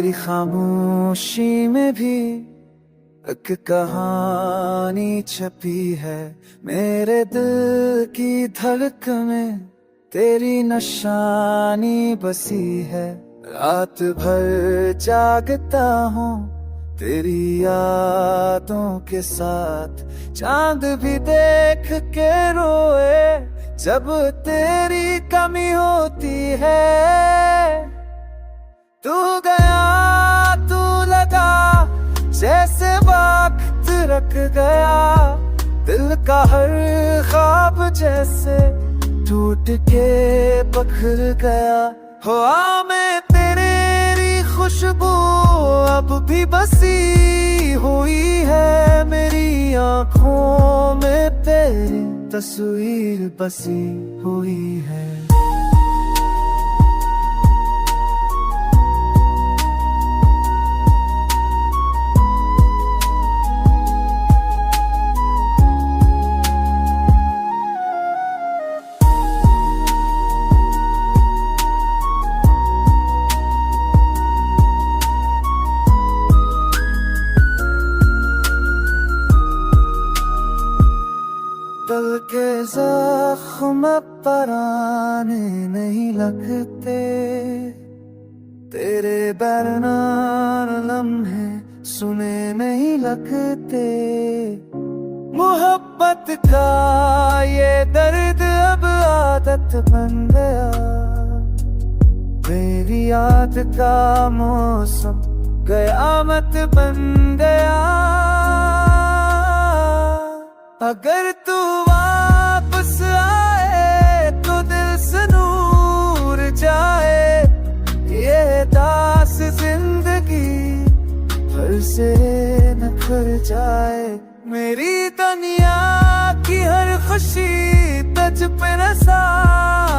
तेरी खामोशी में भी एक कहानी छपी है। मेरे दिल की धड़कन में तेरी निशानी बसी है। रात भर जागता हूँ तेरी यादों के साथ, चांद भी देख के रोए जब तेरी कमी होती है। तू गया तू लगा जैसे वक्त रख गया, दिल का हर ख्वाब जैसे टूट के बिखर गया। हवा में तेरी खुशबू अब भी बसी हुई है, मेरी आँखों में तेरी तस्वीर बसी हुई है। दिल के जख्म पराने नहीं लगते, तेरे बैरनार लम्हे सुने नहीं लगते। मोहब्बत का ये दर्द अब आदत बन गया, मेरी याद का मौसम कयामत बन गया। अगर तू वापस आए तो दिल से नूर जाए, ये दास जिंदगी फिर से न खुल जाए। मेरी दुनिया की हर खुशी तुझ पे नसार